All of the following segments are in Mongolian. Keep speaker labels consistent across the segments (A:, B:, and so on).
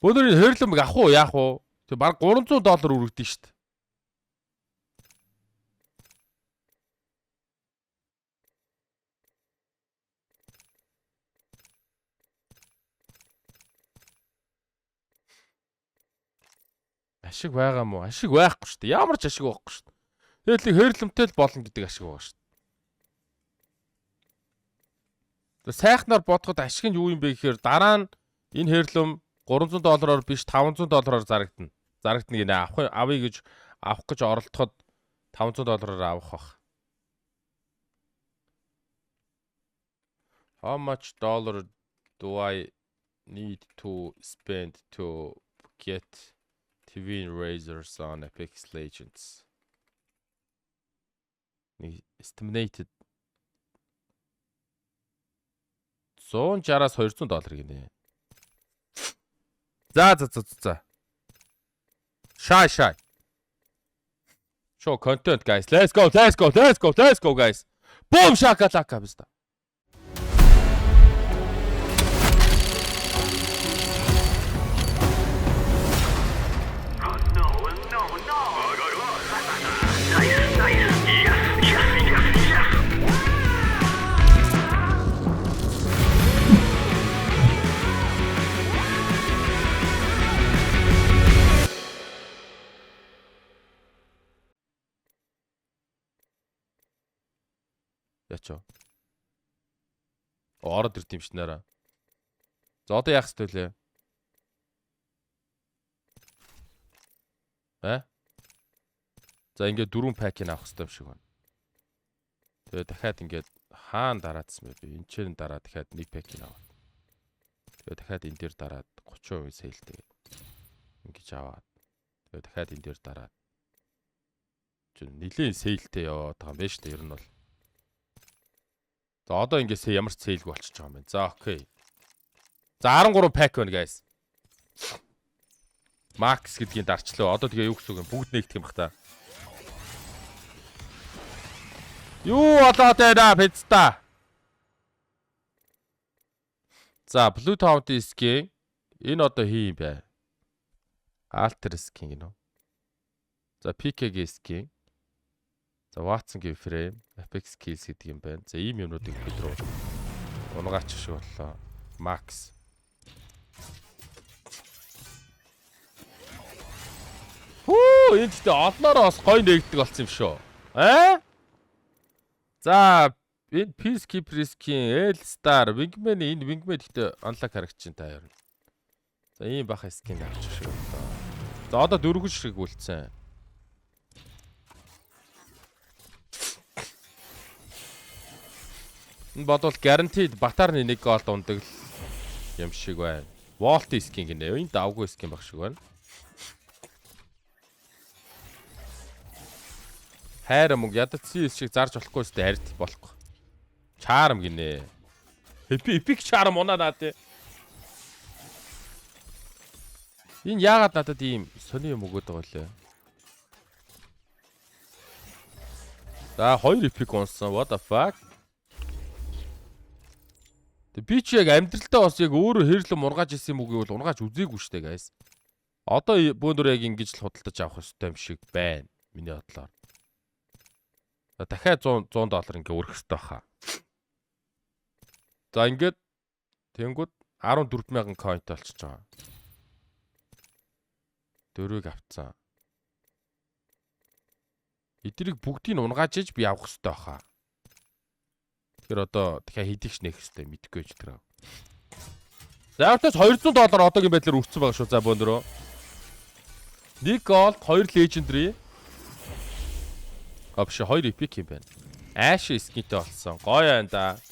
A: Өнөөдрийн хөөрлөмбөг авах уу яах уу? Тэг баг $300 өргөдөн шүү дээ. Ашиг байгаа мó? Ашиг байхгүй шүү дээ. Ямар ч ашиг байхгүй шүү дээ. Тэгэл нэг хөөрлөмтэй л болно гэдэг ашиг байгаа шүү дээ. Сайхнаар бодоход ашиг нь юу юм бэ гэхээр дараа нь энэ хөөрлөм $300 биш $500 зарагдана. Зарагдана гинэ авах гэж оролдоход $500 авах бах. How much dollar do I need to spend to get Twin Razors on Apex Legends? Estimated $160-аас $200 гинэ. За. Shy. Show content, guys. Let's go, guys. Boom, shakalaka biz da. Ячоо. Ороод ирд юм ш нэраа. За одоо яах ёстой лээ? За ингээд 4 пакийг авах ёстой юм шиг байна. Тэгээ дахиад ингээд хаана дараадсан бэ би? Энд чинь дараа дахиад 1 пакийг аваад. Тэгээ дахиад энэ дээр дараад 30% сейлтэй. Ингэж аваад. Тэгээ дахиад энэ дээр дараад. Чи нилийн сейлтэй яваад байгаа юм байна шүү дээ ер нь бол. За одоо ингээд ямар ч сейлгүй болчихж байгаа юм байна. За окей. За 13 пак байна guys. Max гэдгийг дарчлаа. Одоо тэгээ юу гэсэн үг юм? Бүгд нэгдэх юм бах та. Юу болоод байна пицта? За Blue Town-ийн skin энэ одоо хий юм бэ? Alter skin гинөө. За PK-гийн skin. За Watson-гийн frame, Apex Kills гэдэг юм байна. За ийм юмнуудыг бид рүү унгаач шиг боллоо. Max. Энд ч олноороо бас гоё нэгдэг болсон юм шүү. За энэ Peacekeeper skin, L-Star, Wingman энэ Wingman гэхдээ unlock харагч чинь та яар. За ийм баха skin авчих шиг боллоо. За одоо дөрвөн шиг үлдсэн. Энэ бодвол guaranteed батарны 1 голд ундаг юм шиг байна. Vault skin гинэ. Энэ давгүй skin баг шиг байна. Хайр мөнгө ядаж CS шиг зарж болохгүй өстэй харьд болохгүй. Charm гинэ. Epic charm унаа наа тий. Энэ яагаад надад ийм сони юм өгöd байгаа лээ. За 2 epic унсан. What the fuck? Би ч яг амьдралтаа бас яг өөрөө хэрлэн ургааж исэн юм үгүй бол ургааж үзээгүй штэ guys. Одоо бөөнөр яг ингэж л худалдаж авах хэрэгтэй юм шиг байна. Миний бодлоор. Дахиад $100 ингээ өрөх хэрэгтэй баха. За ингээд тэнгууд 14,000 coin толчж байгаа. Дөрөв авцсан. Эдрийг бүгдийг унгааж иж би авах хэрэгтэй баха. Тэр одоо дахиад хийдэгч нэх хэвчтэй мэдгүй ч тэр. За автаас $200 одоогийн байдлаар өрцсөн байгаа шүү. За бөөнөрөө. 1 gold, 2 legendary. Апш 2 epic юм байна. Ash skinтэй болсон. Гоё байна да.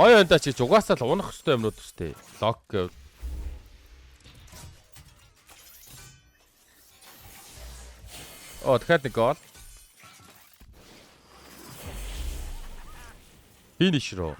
A: Гоё байна да чи угаасаа л унах хэвчтэй юмнууд өстэй. Lock гэв. Дахиад 1 gold. Finisher.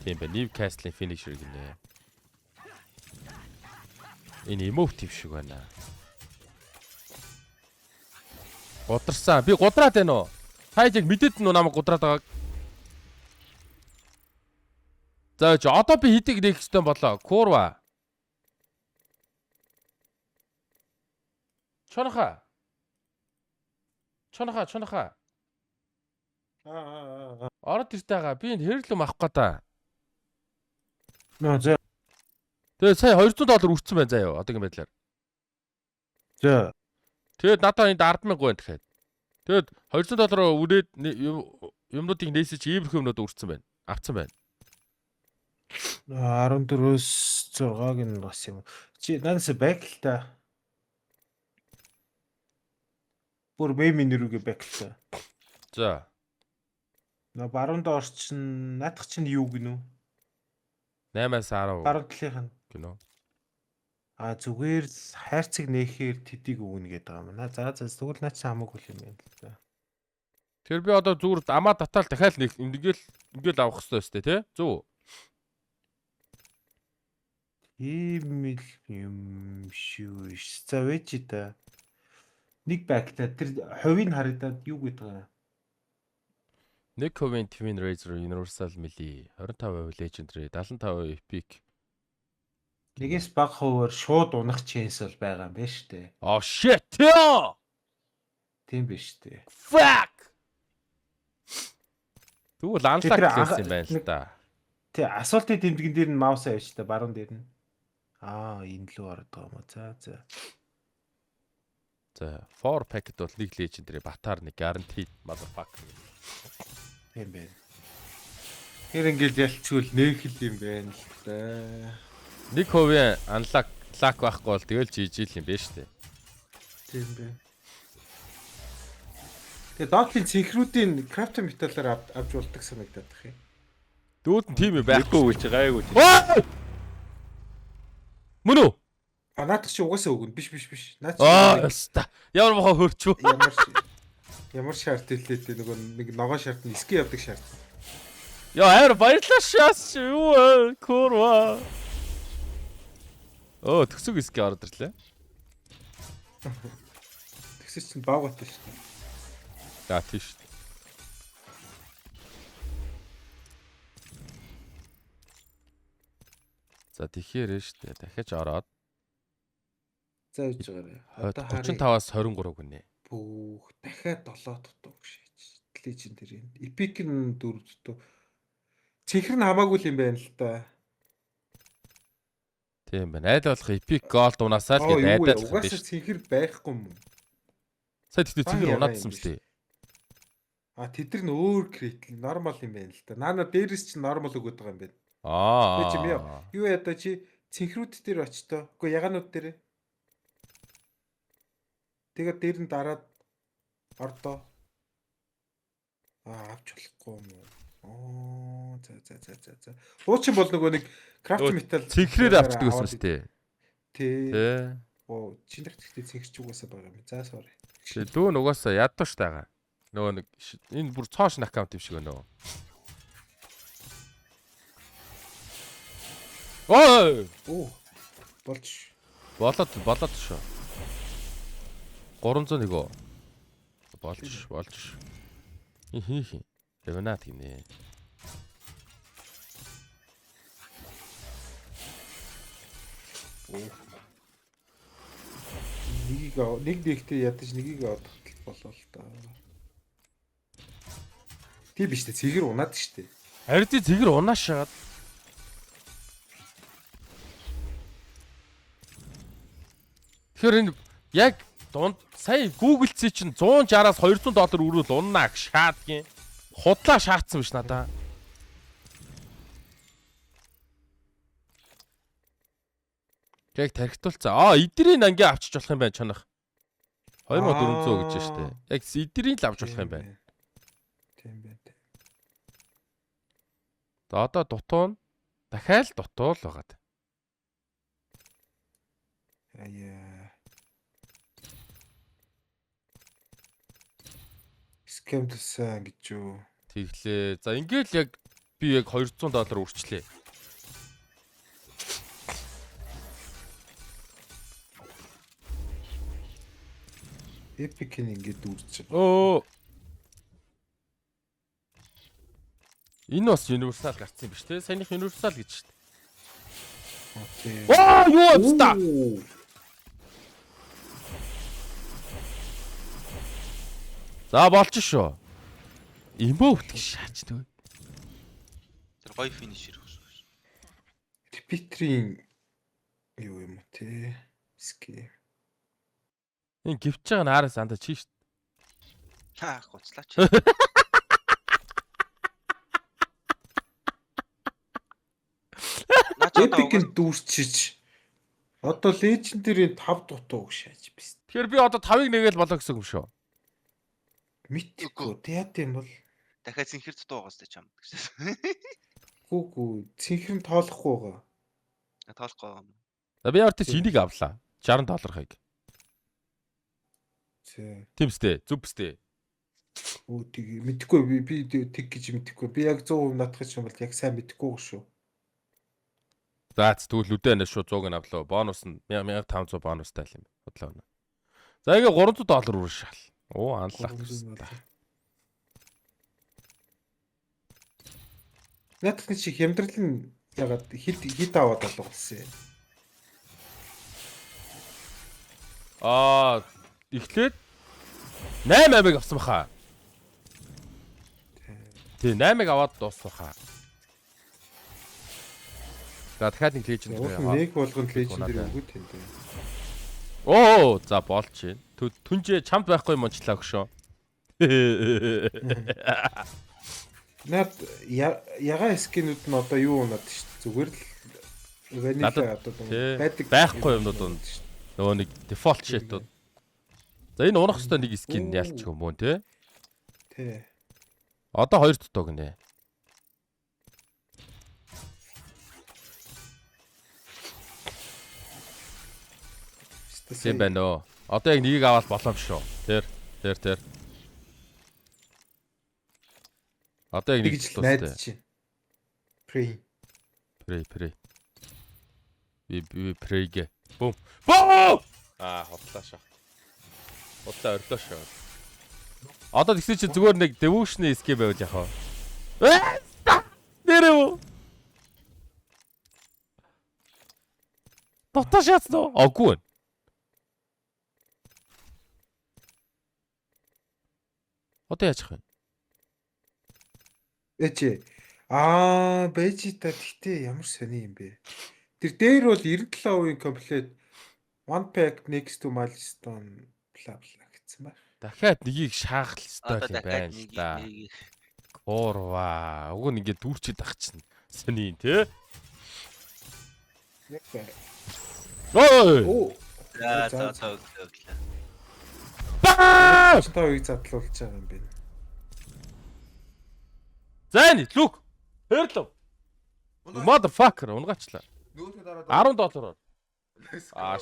A: Тийм байна. Newcastle-ийн finisher гинэ. Энэ emotive шиг байна. Гудрсан. Би гудраад байна уу? Та яг мэдээд нь намайг гудраад байгааг. За одоо би хитэг нээх хэвчтэй болоо. Curva. Чоноха. Ороод иртэйгаа би энэ хэрлэм авах гээд.
B: Нөө за.
A: Тэгээ сая $200 үрцэн байна заяа одоогийн байдлаар.
B: За.
A: Тэгээд надад энд 10,000 байна тэгэхээр. Тэгээд $200 үрээд юмнуудыг нээсэж иймэрхүү юмнууд үрцэн байна. Авцсан байна.
B: 14-өөс 6-г нь бас юм. Чи надаас бэк л та. Бүр мемийн нэрүүгээ бэк л та.
A: За.
B: На баруун доор чин наадах чинь юу гинүү?
A: 8-аас 10
B: Баруун талынх нь.
A: гинөө.
B: Зүгээр л хайрцаг нээхээр тэдийг өгнө гэдэг юм байна. За зүгээр наач хамаагүй юм байна л да.
A: Тэр би одоо зүгээр амаа татаал дахиад нэг ингээл авах хэрэгтэй өстэй тий? Зөв.
B: Ийм юм шүү. За вэж та. Нэг бакта тэр хувийг харагдаад юу гэдэг вэ?
A: 1% Twin Razor Universal Melee 25% Legendary 75% Epic.
B: Нэгээс бага хуваар шууд унах chance бол байгаа юм байна шүү дээ.
A: Oh shit. Тё.
B: Тийм биш үү?
A: Fuck. Тэгвэл unlock гэсэн юм байна л да.
B: Тий, асуултын тэмдгэн дээр нь маус авч та баруун дээр нь. Энэ лөө ороод байгаа юм уу? За.
A: За, 4 packet бол нэг legendary батар нэг guaranteed motherfucker.
B: Тийм байна. Тэр ингээд ялцгүй нээх л юм байна л да.
A: 1% unlock байхгүй бол тэгэл жижиг юм байна шүү дээ.
B: Тийм байна. Тэгээ доотлын цэнхрүүдийн крафт металлаар авч болдог санагдаад тах юм.
A: Дүүд нь тийм юм байхгүй
C: үгүй чи гайгүй чи.
A: Мөн үү?
B: Наадах чи угаасаа өгнө. Биш. Наач.
A: Яста. Ямар мохоо хөрчөө.
B: Ямар шарт хэлээ те нэг ногоон шарт нь ски явдаг шарт.
A: Яа, баярлалаа шаас юу курва. Төгсөг ски ороод ирлээ.
B: Тэгсэж чинь баагатай шүү дээ.
A: За тийш. За тэгэхээр штэ дахиад ороод.
B: За үж байгаарай.
A: 35-аас 23 гинэ.
B: Бүх дахиад 7 дутуу шийдэж. Legendary. Epic нь 4 дутуу. Цэнхэр нь хамаагүй юм байна л да.
A: Тийм байна. Айл болох Epic Gold унаасаа л гээд айдаад л
B: угаасаа цэнхэр байхгүй юм.
A: Сая тэгтээ цэнхэр унаадсан мэт.
B: Тэд нар нь өөр крит нормал юм байна л да. Наана дээрээс чинь нормал өгöd байгаа юм байна. Юу ядаа чи цэнхрүүд дээр очтоо. Үгүй ягаанууд дээр. Тэгээд дээр нь дараад ордоо. Авч болохгүй юм уу? За. Уучин бол нөгөө нэг крафт метал
A: цэнхрээр авчдаг гэсэн шүү дээ.
B: Тий. Чиний гэхдээ цэнхэрч угаасаа байгаа юм. За sorry.
A: Дүү нугасаа яддаг ш таага. Нөгөө нэг энэ бүр цоош аккаунт юм шиг өнөө. Болоод шүү. 301 оо. Болж. Хин. Левнат гинэ.
B: Нэг дэхтэй ядаж нэгийг авах болоо л та. Тийм биш үү? Цэгэр унаад штэ.
A: Харин цэгэр унаашаад. Тэгэхээр энэ яг дунд сая Google-цээ чинь $160-аас $200 өрөөл уннаа гэж шаадгийн. Худлаа шаацсан биш надаа. Яг тархитуулцаа. Эдрийн анги авчиж болох юм байна чанах. 2400 гэж штэ. Яг эдрийн л авч болох юм байна.
B: Тийм байна.
A: Одоо дутуу нь дахиад дутуул байгаад.
B: Скем тулсан гэж юу?
A: Тэглээ. За ингээл яг би яг $200 үрчлээ.
B: Epic нь ингээд үрж.
A: Энэ бас universal гарцсан биш те? Саяных universal гэж шүү дээ.
B: Окей.
A: Юу вэ та? За болж шүү. Имбо үтгий шаач төө.
C: Тэр гоё финишер өгсөн.
B: Repeater-ийн юу юм уу те? Ски.
A: Энэ гівч байгаа наарас анда чи шүү.
C: Хаа гоцлаач. Наач одоо
B: Epic-ийн дүүрчиж. Одоо Legendary-ийн 5 дутуу шааж биш.
A: Тэгэхээр би одоо 5-ыг нэгээл болоо гэсэн юм шүү.
B: Мэдгүй. Яат юм бол
C: дахиад синхэр дутуу байгаа сте чам гэсэн.
B: гүү цэнхэр нь тоолохгүй байгаа.
C: Тоолохгүй юм.
A: За би ортой чинийг авлаа. $60-ыг.
B: Зэ.
A: Тимстэй, зүвстэй.
B: Өө тийг мэдгүй би тэг гэж мэдгүй. Би яг 100% натгах юм бол яг сайн мэдгүй шүү.
A: Заац тэгвэл үдэнэ шүү 100-ыг авлаа. Бонус нь 1500 бонустай л юм. Бодлоо өнө. За ингээ $300 үрэн шал. Оо анлах.
B: Натгах чи хямдрал нь ягаад хит аваад алга болсон юм.
A: Эхлээд 8-ыг авсан баха. Тий 8-ыг аваад дууссан баха. За дахиад нэг леженд
B: Нэг болгонд лежендэр өгöd юм дээ.
A: Оо за болж чинь. Түнжээ чамд байхгүй юм унчлаа өгшөө.
B: Наад ягаа скинүүд нь одоо юу унаад шүү дээ. Зүгээр л ванила одоо байдаг
A: байхгүй юмнууд унд. Нөгөө нэг дефолт шитүүд. За энэ унах хэвээр нэг скин ялчих юм уу те?
B: Тий.
A: Одоо 2 дутуу гинэ. Тийм байна оо. Одоо яг нэгийг аваад болоо шүү. Тэр. Одоо яг нэг
B: л найдаж чинь. Pray.
A: Би prayгээ. Бум. Хотлаа шаа. Хотлаа орлоо шаа. Одоо тэгсэн чинь зүгээр нэг devotion escape байвал яхаа. Нэрв. Дотоо шатсан уу? Аггүй. Одоо яачих вэ?
B: Бэжита гэхдээ ямар сони юм бэ? Тэр дээр бол 97% комплект one pack next to milestone бла гэсэн байна.
A: Дахиад нэгийг шаах л ёстой юм байна л да. Корва. Уг нь ингээд дүүрчээд ах чинь. Сони тий. Ой!
C: За.
B: Тавыг задлуулж байгаа юм бэ.
A: Зайни, look. Хэрлв. Motherfucker, унгаачлаа. $10.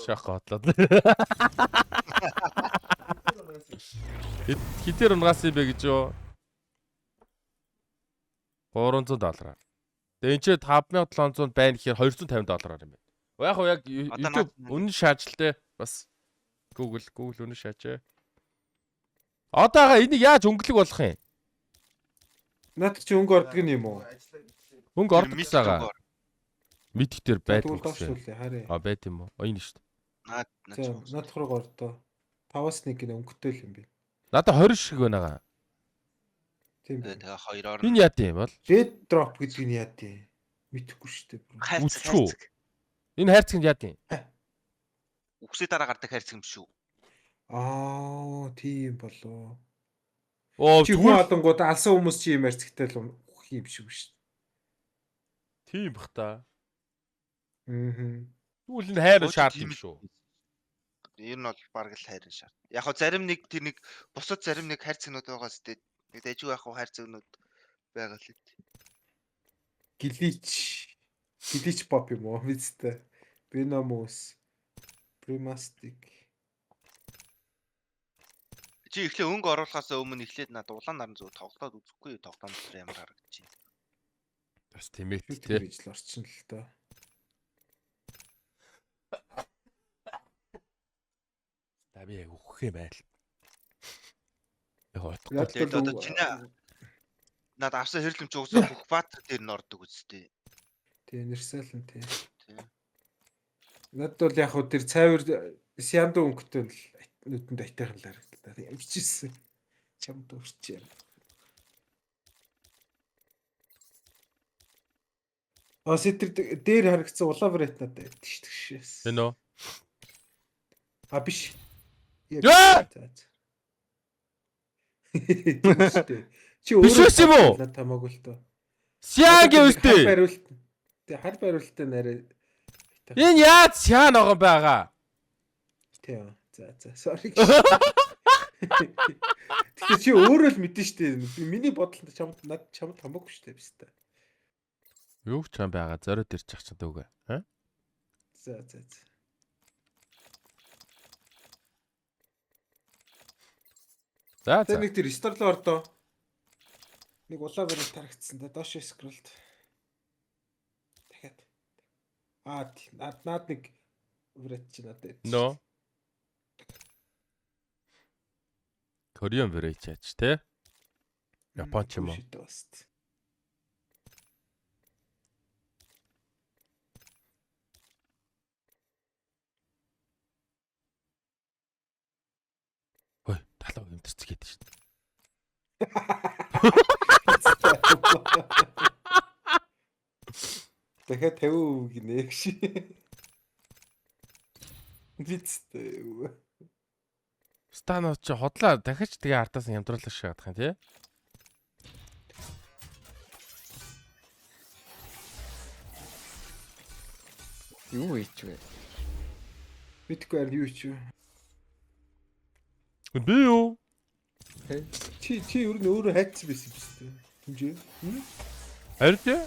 A: Шах готлоод. Хитэр унгаас юм бэ гэж юу? $300. Тэгээ энэ ч $5700 байна гэхээр $250 юм байна. Яг YouTube үнэн шаажлтай бас Google үнэн шаажээ. Одоога энийг яаж өнгөлөг болох юм?
B: Наад чи өнгө ордог юм уу?
A: Өнгө ордог байгаа. Мэдх дээр байдаг гэсэн.
B: Харъя.
A: Байт юм уу? Энэ шүү дээ.
B: Наад хураг ордоо. 5-аас 1 гэнэ өнгөтэй л юм би.
A: Надад 20 шиг байна.
B: Тийм.
C: Тэгээ хоёроор
A: Энэ яа гэм бол?
B: Red drop гэдэг нь яа гэм? Мэдхгүй шүү дээ.
A: Үсчүү. Энэ хайрцаг нь яа гэм?
C: Үгсээ дараа гардаг хайрцаг юм шүү.
B: Тийм болоо.
A: Зүгээр
B: Чи хүн алангууд алсан хүмүүс чи юм ярьцгтай л ухах юм шиг шүү.
A: Тийм бах та.
B: Тэгвэл
A: энэ хайр шаард юм шүү.
C: Ер нь бол баг л хайрын шаард. Яг хөө зарим нэг тэр нэг бусад зарим нэг хайрцагнууд байгаас тээ нэг дайжгүй яг хөө хайрцагнууд байгаа л үү.
B: Глич pop юм уу мэдтэй. Venomous, Primastic.
C: Чи эхлээ өнгө оруулахаас өмнө эхлээд над улаан наран зүг тоглоод үзэхгүй тоглоом дотор ямар харагдаж байна.
A: Бас тийм ээ
B: тий. Гэж л орчин л та.
A: Би яг өгөх юм байл.
C: Тэгээд одоо чиний над авсан хэрлэмж уусаа бүх баатар дээр н ордог үстэй.
B: Тий, нэрсэлэн тий. Над бол яг хөө тэр цайвар сянду өнгөтэй л нүдэнд айтайхан л харагдав. Ямарчсэн. чамд өрч юм. Сэтэр дээр харагдсан улаан вариант надад тийш.
A: Энэ үү?
B: А биш.
A: Яа!
B: Чи
A: Биш байсан юм уу?
B: Тамаагүй л тоо.
A: Сяагийн үстэй.
B: Тэ хар бариултаа нарай.
A: Энэ яаж сяа ногоон байгаа?
B: Тийм. За sorry. Тэгэхээр чи өөрөө л мэдэн штэ. Миний бодолд чамд хамаагүй штэ биш та.
A: Юу ч юм байгаа. Зориод ирчих чинь дүүгээ. Аа?
B: За.
A: За.
B: Тэр нэг тэр сторлоо ордоо. Нэг улаан бариул тарагдсан да доош скролд. Дахиад. Наад нэг врэт чи надад.
A: Нөө. Кореан вэрэч яач те? Япон ч юм уу? Хөөе, талаа юмтэрч гээд шүү дээ.
B: Дахиад 50% гинэ гэж. Бицтэй.
A: Станууд чи хотлоо дахиж тэгээ артаас нь ямдруулах шиг гадах юм тий?
D: Юу ийч вэ?
B: Мэдгүй харин юу ч юу.
A: Би юу?
B: Чи ер нь өөрөө хайцсан байсан биз дээ. Хэмжээ.
A: Харин тий?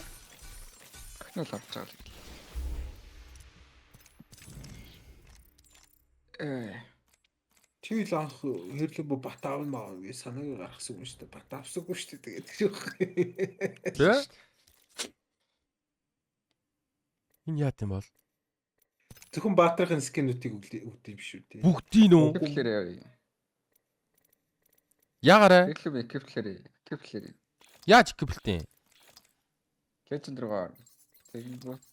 D: Ахнал авч байгаа л.
B: Чи л анх хэрлэн бат аавна маа гэж санааг гаргасан юм шүү дээ. Бат авсаггүй шүү дээ гэдэг шиг байна.
A: Тий? Энэ яат юм бол?
B: Зөвхөн баатрахын скинүүдийг өгд юм шүү дээ.
A: Бүгдийн үү?
D: Кэплэр
A: Ягаарай.
D: Кэплэр.
A: Яаж кэплтийн?
D: Legend руугаа. Тэгэнгүүт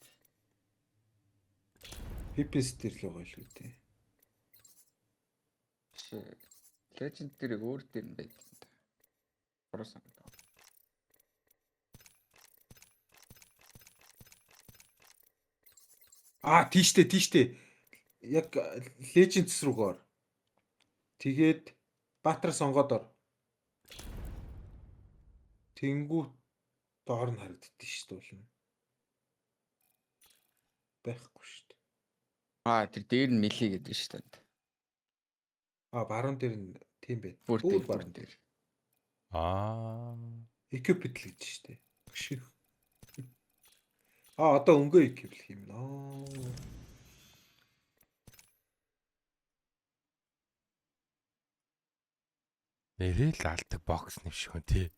B: PPS дээр л байгаа л үү дээ.
D: Legend дэрэг өөр дээр нь байдаг юм да. Оросон.
B: Тийштэй. Яг Legends руугаар. Тэгээд Баатар сонгоод ор. Тэнгүү доор нь харагддээ шүү дээ уулна. Байхгүй шүү дээ.
D: Тэр дээр нь мили гэдэг нь шүү дээ.
B: Баруун дээр нь тийм байд.
D: Бүр баруун дээр.
B: Equipment л гэж шүү дээ. Гших. Одоо өнгөө equipment юм нөө.
A: Нэрэл алдаг бокс нэв шиг хүн тий.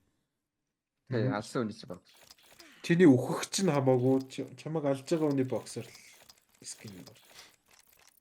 D: Тэгээ алсан үний чинь баг.
B: Чиний өөхөх чинь хамаагүй чамайг алж байгаа үний боксер скин юм.